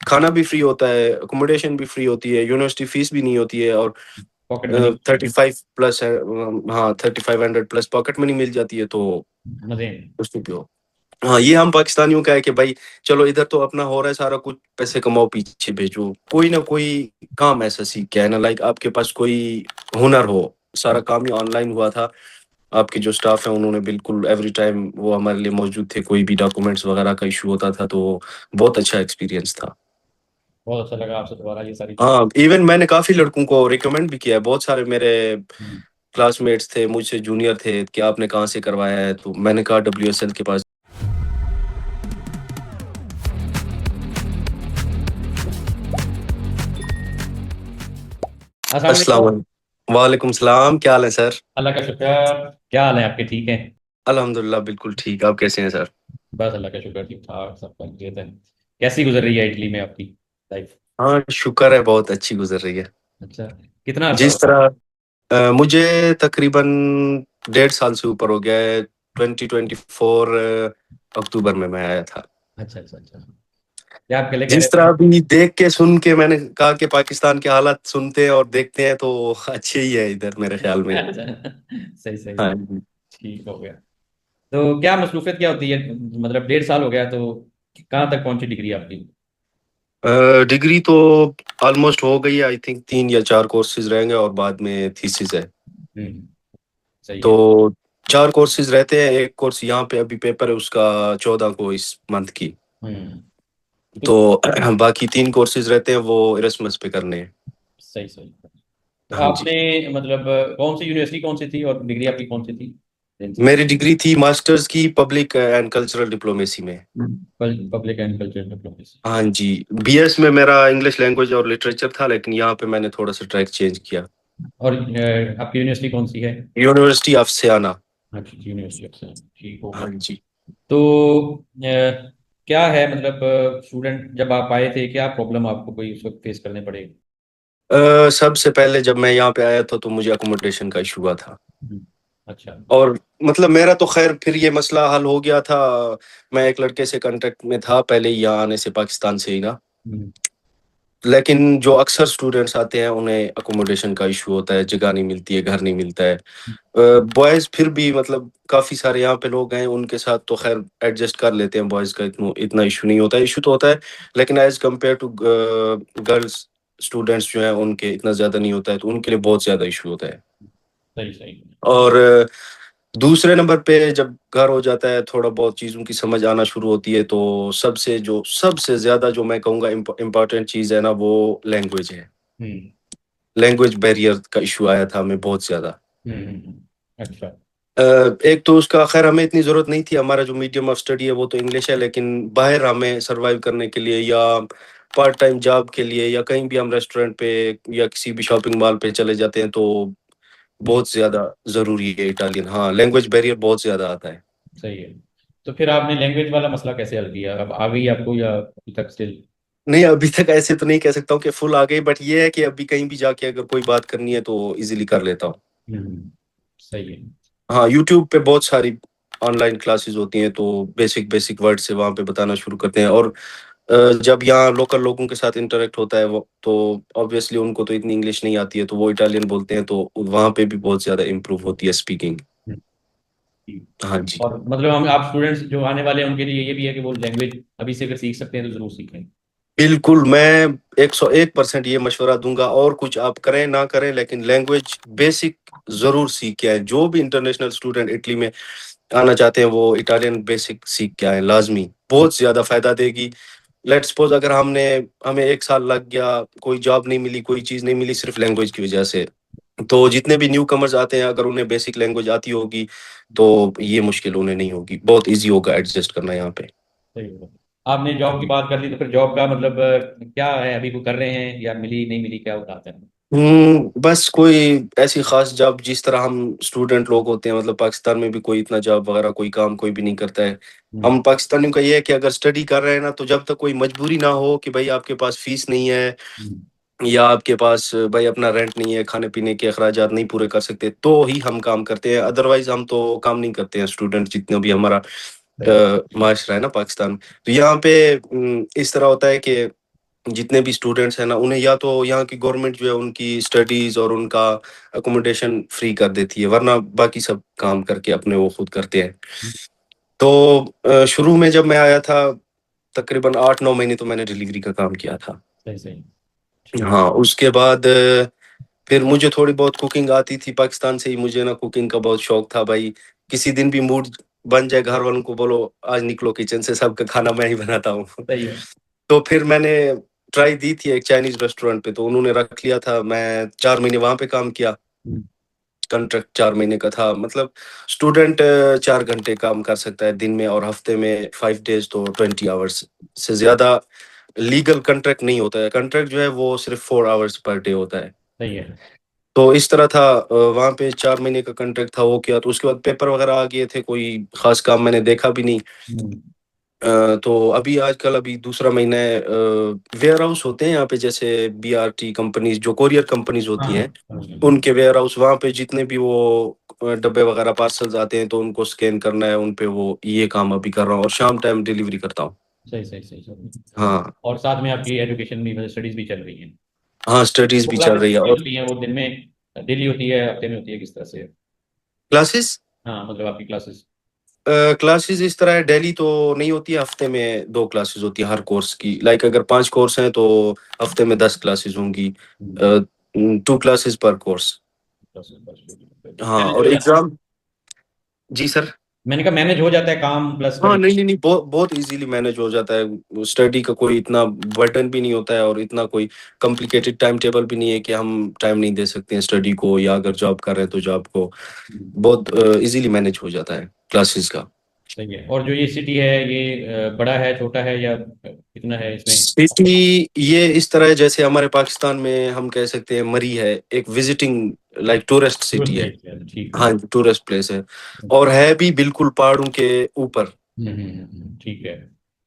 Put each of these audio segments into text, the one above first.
खाना भी फ्री होता है, अकोमोडेशन भी फ्री होती है, यूनिवर्सिटी फीस भी नहीं होती है, और पॉकेट मनी। 35 प्लस है, हाँ 3500 प्लस पॉकेट मनी मिल जाती है, तो मजे हैं। उसमें भी हो। हाँ, ये हम पाकिस्तानियों का है कि भाई चलो इधर तो अपना हो रहा है सारा कुछ, पैसे कमाओ पीछे भेजो, कोई ना कोई काम ऐसा सीख के है ना, लाइक आपके पास कोई हुनर हो। सारा काम ही ऑनलाइन हुआ था। आपके जो स्टाफ है उन्होंने बिल्कुल एवरी टाइम वो हमारे लिए मौजूद थे, कोई भी डॉक्यूमेंट्स वगैरह का इशू होता था, तो बहुत अच्छा एक्सपीरियंस था। बहुत अच्छा लगा आपसे दोबारा ये सारी चीजें। हाँ, इवन मैंने काफी लड़कों को रिकमेंड भी किया है, बहुत सारे मेरे हम्म। क्लासमेट्स थे, मुझसे जूनियर थे, कि आपने कहाँ से करवाया है, तो मैंने कहा WSL के पास। अस्सलाम अस्सलाम वालेकुम। वालेकुम। वालेकुम सलाम, क्या हाल है सर? अल्लाह का शुक्र। क्या हाल है आपके, ठीक है? अल्हम्दुलिल्लाह बिल्कुल ठीक, आप कैसे हैं सर? बस अल्लाह का शुक्र, ठीक ठाक सब बढ़िया है। कैसी गुजर रही है इटली में आपकी लाइफ? हाँ शुक्र है, बहुत अच्छी गुजर रही है। अच्छा। कितना अर्सा जिस हो गया? तरह मुझे तकरीबन 1.5 साल से ऊपर हो गया है। 2024 अक्टूबर में मैं आया था। अच्छा अच्छा अच्छा। क्या आप पहले कह जिस रहे तरह अभी देख के सुन के मैंने कहा कि पाकिस्तान के हालात सुनते हैं और देखते हैं तो अच्छे ही है इधर मेरे ख्याल थे? में। अच्छा। सही सही। हाँ जी। ठीक हो गया। तो क्या मसरूफियत क्या होती है, मतलब 1.5 साल हो गया तो कहाँ तक पहुंची डिग्री आपकी? डिग्री तो ऑलमोस्ट हो गई है, आई थिंक 3 या 4 कोर्सेज रहेंगे और बाद में थीसिस है। हम्म। सही है। तो 4 कोर्सेज रहते हैं, एक कोर्स यहाँ पे अभी पेपर है उसका 14 को इस मंथ की। हम्म। तो तो बाकी 3 कोर्सेज रहते हैं वो इरasmus पे करने हैं। सही सही। तो हाँ जी। आपने मतलब कौन सी यूनिवर्सिटी कौन सी थी और डिग्री आपकी कौन सी थी? मेरी डिग्री थी मास्टर्स की पब्लिक एंड कल्चरल डिप्लोमेसी में। Public and cultural diplomacy. हाँ जी। BS में मेरा इंग्लिश लैंग्वेज और लिटरेचर था, लेकिन यहाँ पे मैंने थोड़ा सा ट्रैक चेंज किया। और आपकी यूनिवर्सिटी कौन सी है? यूनिवर्सिटी ऑफ सियाना। अच्छा, यूनिवर्सिटी ऑफ साइंस, ठीक हो गया। हाँ जी। तो क्या है मतलब, स्टूडेंट जब आप आए थे क्या प्रॉब्लम आपको कोई उस वक्त फेस करने पड़े? सबसे पहले जब मैं यहाँ पे आया था तो मुझे अकोमोडेशन का इशू हुआ था। हम्म। अच्छा। और मतलब मेरा तो खैर फिर ये मसला हल हो गया था। मैं एक लड़के से कांटेक्ट में था पहले ही यहाँ आने से, पाकिस्तान से ही ना। हम्म। लेकिन जो अक्सर स्टूडेंट्स आते हैं उन्हें अकोमोडेशन का इशू होता है, जगह नहीं मिलती है, घर नहीं मिलता है। बॉयज फिर भी मतलब काफी सारे यहाँ पे लोग हैं, उनके साथ तो खैर एडजस्ट कर लेते हैं, बॉयज का इतना इतना इशू नहीं होता है, इशू तो होता है लेकिन as compared to girls students जो हैं उनके इतना ज्यादा नहीं होता है, तो उनके लिए बहुत ज्यादा इशू होता है। सही सही। और दूसरे नंबर पे जब घर हो जाता है, थोड़ा बहुत चीज़ों की समझ आना शुरू होती है, तो सबसे ज्यादा जो मैं कहूँगा इम्पोर्टेंट चीज़ है ना, वो लैंग्वेज है। हम्म। लैंग्वेज बैरियर का इशू आया था हमें बहुत ज्यादा। अच्छा। अ, एक तो उसका खैर हमें इतनी ज़रूरत नहीं थी, हमारा जो मीडियम ऑफ स्टडी है वो तो इंग्लिश है, लेकिन बाहर हमें सरवाइव करने के लिए या पार्ट टाइम जॉब के लिए या कहीं भी हम रेस्टोरेंट पे या किसी भी शॉपिंग मॉल पे चले जाते हैं, तो हम्म। बहुत ज़्यादा ज़रूरी है इटालियन। हाँ, लैंग्वेज बैरियर बहुत ज़्यादा आता है। सही है। तो फिर आपने लैंग्वेज वाला मसला कैसे हल किया, अब आ गई आपको या अभी तक स्टिल? नहीं, अभी तक ऐसे तो नहीं कह सकता हूँ कि फुल आ गई, बट ये है कि अभी कहीं भी जाके अगर कोई बात करनी है तो इजीली कर लेता हूँ। हम्म। सही है। हाँ, यूट्यूब पे बहुत सारी ऑनलाइन क्लासेस होती हैं, तो बेसिक बेसिक वर्ड से वहाँ पे बताना शुरू करते हैं। और जब यहाँ लोकल लोगों के साथ इंटरेक्ट होता है वो, तो ऑब्वियसली उनको तो इतनी इंग्लिश नहीं आती है, तो वो इटालियन बोलते हैं, तो वहाँ पे भी बहुत ज़्यादा इम्प्रूव होती है स्पीकिंग। हम्म, ठीक। हाँ जी। और मतलब हम आप स्टूडेंट्स जो आने वाले हैं उनके लिए ये भी है कि वो लैंग्वेज अभी से अगर सीख सकते हैं तो जरूर सीखें। बिल्कुल, मैं 101% ये मशवरा दूंगा, और कुछ आप करें ना करें लेकिन लैंग्वेज बेसिक ज़रूर सीख के आए। जो भी इंटरनेशनल स्टूडेंट इटली में आना चाहते हैं वो इटालियन बेसिक सीख के आए, लाजमी बहुत ज़्यादा फ़ायदा देगी। लेट्स सपोज अगर हमें 1 साल लग गया, कोई जॉब नहीं मिली, कोई चीज़ नहीं मिली सिर्फ लैंग्वेज की वजह से, तो जितने भी न्यू कमर्स आते हैं अगर उन्हें बेसिक लैंग्वेज आती होगी तो ये मुश्किल उन्हें नहीं होगी, बहुत इजी होगा एडजस्ट करना यहाँ पे। सही है। आपने जॉब की बात कर ली तो फिर जॉब का मतलब क्या है, अभी को कर रहे हैं या मिली नहीं मिली, क्या बताते हैं? बस कोई ऐसी खास जॉब, जिस तरह हम स्टूडेंट लोग होते हैं, मतलब पाकिस्तान में भी कोई इतना जॉब वगैरह कोई काम कोई भी नहीं करता है। हम्म। हम पाकिस्तानियों का ये है कि अगर स्टडी कर रहे हैं ना, तो जब तक कोई मजबूरी ना हो कि भाई आपके पास फीस नहीं है हम्म। या आपके पास भाई अपना रेंट नहीं है, खाने पीने के अखराजात नहीं पूरे कर सकते, तो ही हम काम करते हैं, अदरवाइज हम तो काम नहीं करते हैं, स्टूडेंट जितने भी हमारा सही। माशरा है ना पाकिस्तान में। तो यहाँ पे इस तरह होता है कि जितने भी स्टूडेंट्स हैं ना, उन्हें या तो यहाँ की गवर्नमेंट जो है उनकी स्टडीज और उनका अकोमोडेशन फ्री कर देती है, वरना बाकी सब काम करके अपने वो खुद करते हैं। तो शुरू में जब मैं आया था, तकरीबन 8-9 महीने तो मैंने डिलीवरी का काम किया था। सही सही। ठीक। हाँ, उसके बाद फिर मुझे थोड़ी बहुत कुकिंग आती थी, पाकिस्तान से ही मुझे ना कुकिंग का बहुत शौक था भाई। किसी दिन भी मूड बन जाए, घर वालों को बोलो आज निकलो किचन से, सबका खाना मैं ही बनाता हूँ। सही है। तो फिर मैंने ट्राई दी थी एक चाइनीज रेस्टोरेंट पे, तो उन्होंने रख लिया था। मैं 4 महीने वहां पे काम किया। हम्म, कॉन्ट्रैक्ट 4 महीने का था। मतलब स्टूडेंट 4 घंटे काम कर सकता है दिन में, और हफ्ते में 5 डेज, तो 20 आवर्स से ज्यादा लीगल कॉन्ट्रैक्ट नहीं होता है। कॉन्ट्रैक्ट जो है वो सिर्फ 4 आवर्स पर डे होता है। सही है। तो इस तरह था। वहां पे 4 महीने का कॉन्ट्रैक्ट था, वो किया। तो उसके बाद पेपर वगैरह आ गए थे, कोई खास काम मैंने देखा भी नहीं। हम्म, तो अभी आजकल अभी दूसरा महीना है। वेयर हाउस होते हैं यहाँ पे, जैसे बीआरटी कंपनीज, जो कोरियर कंपनीज हाँ होती हाँ, हैं, समझ गया। उनके वेयर हाउस, वहाँ पे जितने भी वो डब्बे वगैरह पार्सल्स आते हैं, तो उनको स्कैन करना है उन पे, वो ये काम अभी कर रहा हूँ, और शाम टाइम डिलीवरी करता हूँ। सही सही सही सही। हाँ। और साथ में आपकी एजुकेशन भी, मतलब स्टडीज भी चल रही हैं। हाँ, स्टडीज वो भी चल क्लासेस रही है। कितनी और होती हैं, वो दिन में डेली होती है, हफ्ते में होती है, किस तरह से है? क्लासेस, हाँ, मतलब आपकी क्लासेस। क्लासेस इस तरह है, डेली तो नहीं होती है, हफ्ते में 2 क्लासेस होती है हर कोर्स की। लाइक अगर 5 कोर्स हैं तो हफ्ते में 10 क्लासेस होंगी। 2 क्लासेस पर कोर्स। हाँ, मैनेज और हो जाता है। एग्जाम। जी सर। मैंने कहा मैनेज हो जाता है काम प्लस हाँ, स्टडी। नहीं नहीं नहीं, बहुत बहुत इजीली मैनेज हो जाता है। स्टडी का कोई इतना बर्डन भी नहीं होता है, और इतना कोई कॉम्प्लिकेटेड टाइम टेबल भी नहीं है कि हम टाइम नहीं दे सकते हैं स्टडी को, या अगर जॉब कर रहे हैं तो जॉब को। बहुत इजीली मैनेज हो जाता है क्लासेस का। सही है। और जो ये सिटी है, ये बड़ा है, छोटा है, या कितना है इसमें? सिटी ये इस तरह है, जैसे हमारे पाकिस्तान में हम कह सकते हैं मरी है, एक visiting like tourist tourist city है। प्लेस है, ठीक है। हाँ, टूरिस्ट प्लेस है। और है भी बिल्कुल पहाड़ों के ऊपर। ठीक है।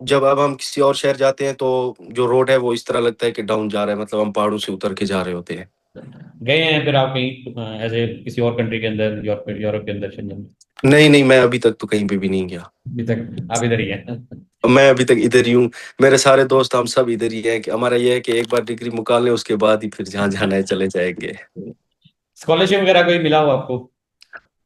जब अब हम किसी और शहर जाते हैं, तो जो रोड है वो इस तरह लगता है कि डाउन जा रहा है, मतलब हम पहाड़ों से उतर के जा रहे होते हैं। गए हैं फिर आप कहीं एज ए किसी और कंट्री के अंदर, यूरोप यूरोप के अंदर, शेंजन में? नहीं नहीं, मैं अभी तक तो कहीं पे भी नहीं गया। अभी तक आप इधर ही हैं? मैं अभी तक इधर ही हूँ। मेरे सारे दोस्त, हम सब इधर ही हैं। कि हमारा ये है कि एक बार डिग्री मुकाल लें, उसके बाद ही फिर जहाँ जाना है चले जाएंगे। स्कॉलरशिप वगैरह कोई मिला हो आपको?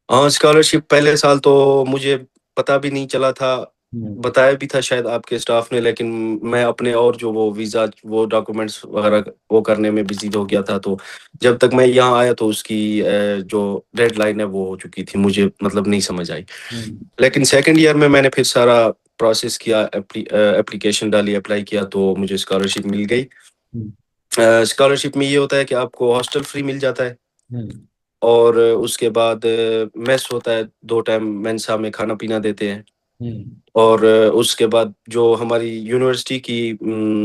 हाँ, स्कॉलरशिप पहले साल तो मुझे पता भी नहीं चला था। हम्म, बताया भी था शायद आपके स्टाफ ने, लेकिन मैं अपने और जो वो वीज़ा, वो डॉक्यूमेंट्स वगैरह वो करने में बिजी हो गया था। तो जब तक मैं यहाँ आया तो उसकी जो डेडलाइन है वो हो चुकी थी, मुझे मतलब नहीं समझ आई। हम्म, लेकिन सेकंड ईयर में मैंने फिर सारा प्रोसेस किया, एप्लीकेशन डाली, अप्लाई किया, तो मुझे स्कॉलरशिप मिल गई। हम्म, स्कॉलरशिप में ये होता है कि आपको हॉस्टल फ्री मिल जाता है, हम्म, और उसके बाद मेस होता है, 2 टाइम मेंसा में खाना पीना देते हैं। हम्म। और उसके बाद जो हमारी यूनिवर्सिटी की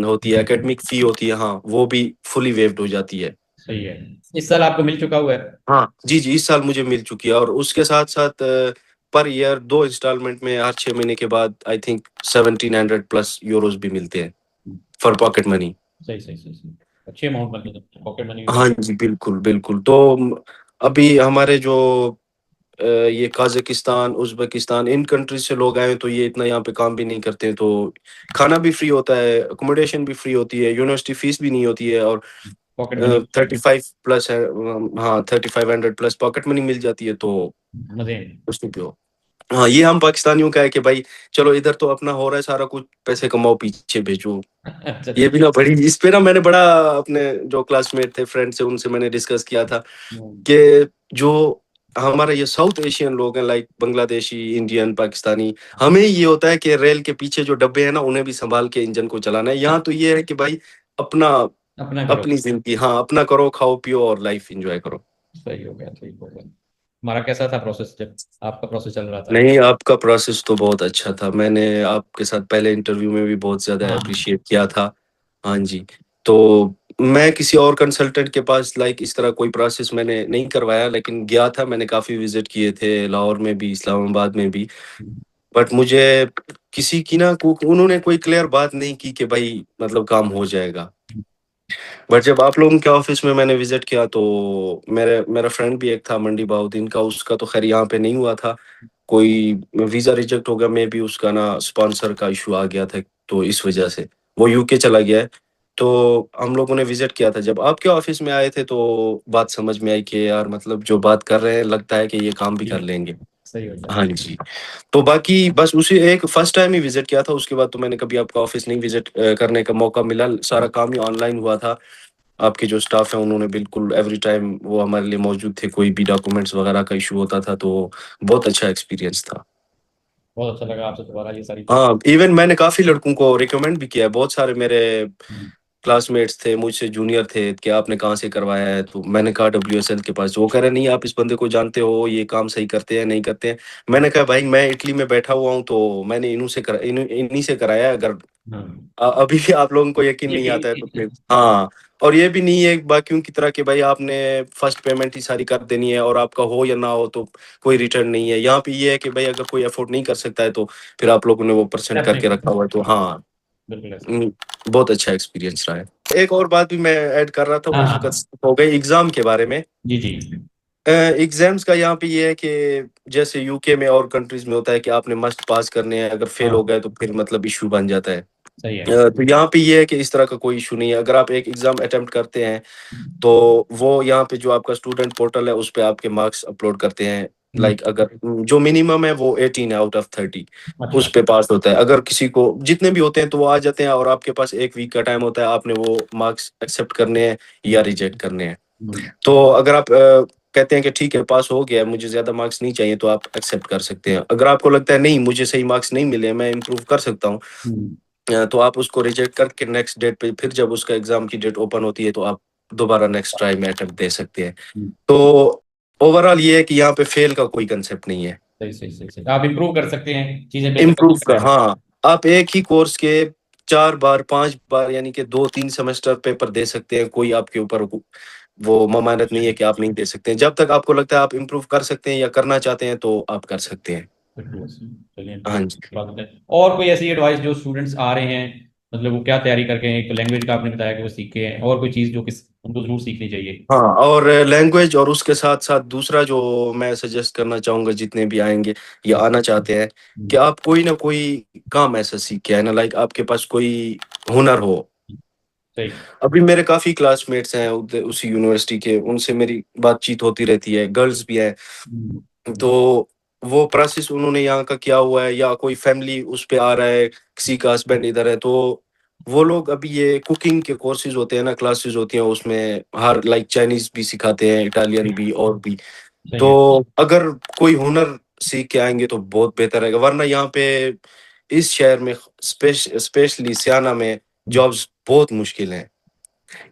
होती है, एकेडमिक फी होती है, हाँ, वो भी फुली वेव्ड हो जाती है। सही है। इस साल आपको मिल चुका हुआ है? हाँ जी जी, इस साल मुझे मिल चुकी है। और उसके साथ साथ पर ईयर 2 इंस्टॉलमेंट में हर 6 महीने के बाद आई थिंक 1700+ यूरोज भी मिलते हैं फॉर पॉकेट मनी। सही सही सही सही। अच्छी अमाउंट, मतलब पॉकेट मनी भी हाँ काफी। जी, बिल्कुल बिल्कुल। तो अभी हमारे जो ये काजाकिस्तान, उज्बेकिस्तान, इन कंट्रीज से लोग आए हैं, तो ये इतना यहाँ पे काम भी नहीं करते हैं, तो खाना भी फ्री होता है, अकोमोडेशन भी फ्री होती है, यूनिवर्सिटी फीस भी नहीं होती है, और पॉकेट मनी। 35+ है। हाँ, 3500+ पॉकेट मनी मिल जाती है, तो मजे हैं। उसमें भी हो। हाँ, ये हम पाकिस्तानियों का है कि भाई चलो इधर तो अपना हो रहा है सारा कुछ, पैसे कमाओ पीछे भेजो। अच्छा ये अच्छा। भी ना बड़ी, इस पे ना मैंने बड़ा अपने जो क्लासमेट थे, फ्रेंड से, उनसे मैंने डिस्कस किया था हम्म, कि जो हमारा ये साउथ एशियन लोग हैं, लाइक बांग्लादेशी, इंडियन, पाकिस्तानी, हमें ये होता है कि रेल के पीछे जो डब्बे हैं ना, उन्हें भी संभाल के इंजन को चलाना है। यहाँ तो ये है कि भाई अपना, अपना करो। अपनी जिंदगी, हाँ, अपना करो, खाओ पियो और लाइफ एंजॉय करो। सही हो गया, सही हो गया। हमारा कैसा था प्रोसेस जब आपका प्रोसेस चल रहा था? नहीं, आपका प्रोसेस तो बहुत अच्छा था। मैंने आपके साथ पहले इंटरव्यू में भी बहुत ज्यादा हाँ। अप्रिशिएट किया था। हाँ जी। तो मैं किसी और कंसल्टेंट के पास लाइक इस तरह कोई प्रोसेस मैंने नहीं करवाया, लेकिन गया था, मैंने काफी विजिट किए थे, लाहौर में भी, इस्लामाबाद में भी। बट मुझे किसी की ना उन्होंने कोई क्लियर बात नहीं की कि भाई मतलब काम हो जाएगा। बट जब आप लोगों के ऑफिस में मैंने विजिट किया, तो मेरे मेरा फ्रेंड भी एक था, मंडी बाउद्दीन का, उसका तो खैर यहाँ पे नहीं हुआ था, कोई वीजा रिजेक्ट हो गया, मे भी उसका ना स्पॉन्सर का इशू आ गया था, तो इस वजह से वो यूके चला गया है। तो हम लोगों ने विजिट किया था। जब आपके ऑफिस में आए थे तो बात समझ में आई कि यार मतलब जो बात कर रहे हैं लगता है कि ये काम भी ये कर लेंगे। सही होता है। हाँ जी। तो बाकी बस उसी एक फर्स्ट टाइम ही विजिट किया था, उसके बाद तो मैंने कभी आपका ऑफिस नहीं विजिट करने का मौका मिला। सारा काम ही ऑनलाइन हुआ था। आपके जो स्टाफ है उन्होंने बिल्कुल एवरी टाइम वो हमारे लिए मौजूद थे, कोई भी डॉक्यूमेंट्स वगैरह का इशू होता था तो बहुत अच्छा एक्सपीरियंस था। बहुत अच्छा लगा आपसे दोबारा ये सारी चीज़ें। हाँ, इवन मैंने काफी लड़कों को रिकमेंड भी किया है। बहुत सारे मेरे हम्म, क्लासमेट्स थे, मुझसे जूनियर थे, कि आपने कहाँ से करवाया है, तो मैंने कहा WSL के पास। वो कह रहे नहीं आप इस बंदे को जानते हो, ये काम सही करते हैं नहीं करते हैं। मैंने कहा भाई मैं इटली में बैठा हुआ हूँ तो मैंने इन्हीं से कराया है। अगर हाँ, अभी भी आप लोगों को यकीन नहीं आता है तो फिर हाँ। और ये भी नहीं है बाकियों की तरह कि भाई आपने फर्स्ट पेमेंट ही सारी कर देनी है और आपका हो या ना हो तो कोई रिटर्न नहीं है। यहाँ पे ये है कि भाई अगर कोई अफोर्ड नहीं कर सकता है तो फिर आप लोगों ने वो परसेंट स्टेप नहीं करके रखा करते। हुआ है तो हाँ। बिल्कुल ऐसा। हम्म, बहुत अच्छा एक्सपीरियंस रहा है। एक और बात भी मैं ऐड कर रहा था, हाँ वो इस हाँ। वक्त हो गई एग्जाम के बारे में। जी जी। एग्जाम्स का यहाँ पे ये है कि जैसे यूके में और कंट्रीज में होता है कि आपने मस्ट पास करने हैं, अगर फेल हो हाँ गए तो फिर मतलब इशू बन जाता है। सही है। तो यहाँ पे ये है कि इस तरह का कोई इशू नहीं है। अगर आप एक एग्जाम अटेम्प्ट करते हैं तो वो यहाँ पे जो आपका स्टूडेंट पोर्टल है उस पे आपके मार्क्स अपलोड करते हैं। हम्म, लाइक अगर जो मिनिमम है वो 18 आउट ऑफ 30, उस अच्छा। पे पास होता है। अगर किसी को जितने भी होते हैं तो वो आ जाते हैं और आपके पास एक वीक का टाइम होता है, आपने वो मार्क्स एक्सेप्ट करने हैं या हम्म, रिजेक्ट करने हैं। हम्म, तो अगर आप कहते हैं कि ठीक है पास हो गया, मुझे ज्यादा मार्क्स नहीं चाहिए, तो आप एक्सेप्ट कर सकते हैं। अगर आपको लगता है नहीं मुझे सही मार्क्स नहीं मिले, मैं इम्प्रूव कर सकता हूँ, हम्म, तो आप उसको रिजेक्ट करके नेक्स्ट डेट पे फिर जब उसका एग्जाम की डेट ओपन होती है तो आप दोबारा नेक्स्ट ट्राई में अटेम्प्ट दे सकते हैं। हम्म, तो ओवरऑल ये है कि यहाँ पे फेल का कोई कंसेप्ट नहीं है। सही सही सही सही। आप इम्प्रूव कर सकते हैं चीज़ें बेहतर इम्प्रूव करने का के लिए। हाँ। आप एक ही कोर्स के 4 बार 5 बार यानी कि 2-3 सेमेस्टर पेपर दे सकते हैं। कोई आपके ऊपर वो ममानत नहीं है कि आप नहीं दे सकते हैं। जब तक आपको लगता है आप इम्प्रूव कर सकते हैं या करना चाहते हैं तो आप कर सकते हैं। बिल्कुल ऐसे। चलिए हाँ बहुत जी। बात है। और कोई ऐसी एडवाइस जो स्टूडेंट्स आ रहे हैं, मतलब वो क्या तैयारी करके हैं? एक तो लैंग्वेज का आपने बताया कि वो सीखे हैं, और कोई चीज़ जो किस उनको जरूर सीखनी चाहिए? हाँ, और लैंग्वेज और उसके साथ साथ दूसरा जो मैं सजेस्ट करना चाहूंगा जितने भी आएंगे या आना चाहते हैं, कि हम्म, आप कोई ना कोई काम ऐसा सीख के आए ना। लाइक आपके पास कोई हुनर हो। सही। अभी मेरे काफी क्लासमेट्स हैं उसी यूनिवर्सिटी के, उनसे मेरी बातचीत होती रहती है, गर्ल्स भी हैं। हम्म, तो वो प्रोसेस उन्होंने यहाँ का किया हुआ है या कोई फैमिली उस पे आ रहा है, किसी का हस्बैंड इधर है, तो वो लोग अभी ये कुकिंग के कोर्सेज होते हैं ना, क्लासेस होती हैं उसमें हर लाइक चाइनीज भी सिखाते हैं, इटालियन भी और भी। सही तो है। अगर कोई हुनर सीख के आएंगे तो बहुत बेहतर रहेगा, वरना यहाँ पे इस शहर में स्पेशली सियाना में हम्म, जॉब्स बहुत मुश्किल हैं,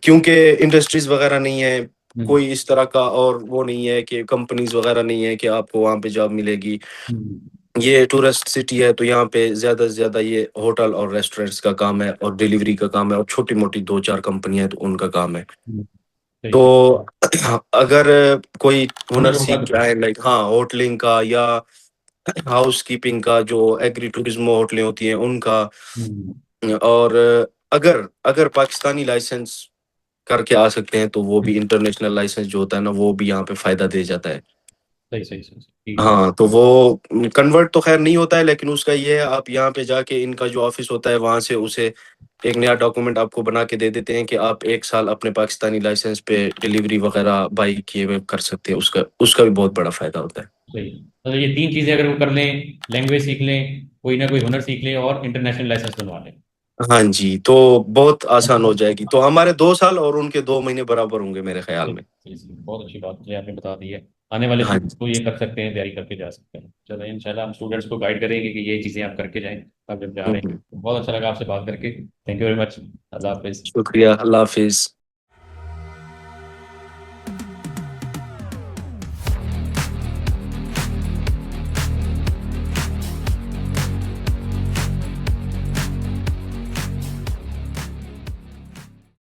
क्योंकि इंडस्ट्रीज वगैरह नहीं है, हम्म, कोई इस तरह का और वो नहीं है कि कंपनीज वगैरह नहीं है कि आपको वहाँ पे जॉब मिलेगी। हम्म, ये टूरिस्ट सिटी है तो यहाँ पे ज्यादा से ज्यादा ये होटल और रेस्टोरेंट्स का काम है और डिलीवरी का काम है और छोटी मोटी 2-4 कंपनियां हैं तो उनका काम है। हम्म, सही तो सही। अगर कोई हुनर हुनर होगा सीख तो जाए लाइक हाँ होटलिंग का या हाउस कीपिंग का, जो एग्री टूरिज्म होटलें होती हैं उनका, हम्म, और अगर अगर पाकिस्तानी लाइसेंस करके आ सकते हैं तो वो भी इंटरनेशनल लाइसेंस जो होता है ना वो भी यहाँ पे फायदा दे जाता है। सही सही सही सही, ठीक है। हाँ, तो वो कन्वर्ट तो खैर नहीं होता है, लेकिन उसका ये है आप यहाँ पे जाके इनका जो ऑफिस होता है वहां से उसे एक नया डॉक्यूमेंट आपको बना के दे देते हैं कि आप 1 साल अपने पाकिस्तानी लाइसेंस पे डिलीवरी वगैरह बाई किए हुए कर सकते हैं। उसका उसका भी बहुत बड़ा फायदा होता है। सही। मतलब ये तीन चीज़ें अगर वो कर लें, लैंग्वेज सीख लें, कोई ना कोई हुनर सीख लें, और इंटरनेशनल लाइसेंस बनवा लें। हाँ जी, तो बहुत आसान हो जाएगी। तो हमारे 2 साल और उनके 2 महीने बराबर होंगे मेरे ख्याल में। जी जी, बहुत अच्छी बात मुझे आपने बता दी है। आने वाले हाँ स्टूडेंट्स जी। को ये कर सकते हैं, तैयारी करके जा सकते हैं। चलो इंशाल्लाह हम स्टूडेंट्स को गाइड करेंगे कि ये चीज़ें आप करके जाएं अब जब जा रहे हैं। हम्म। बहुत अच्छा लगा आपसे बात करके। Thank you very much. अल्लाह हाफिज़। शुक्रिया, अल्लाह हाफिज।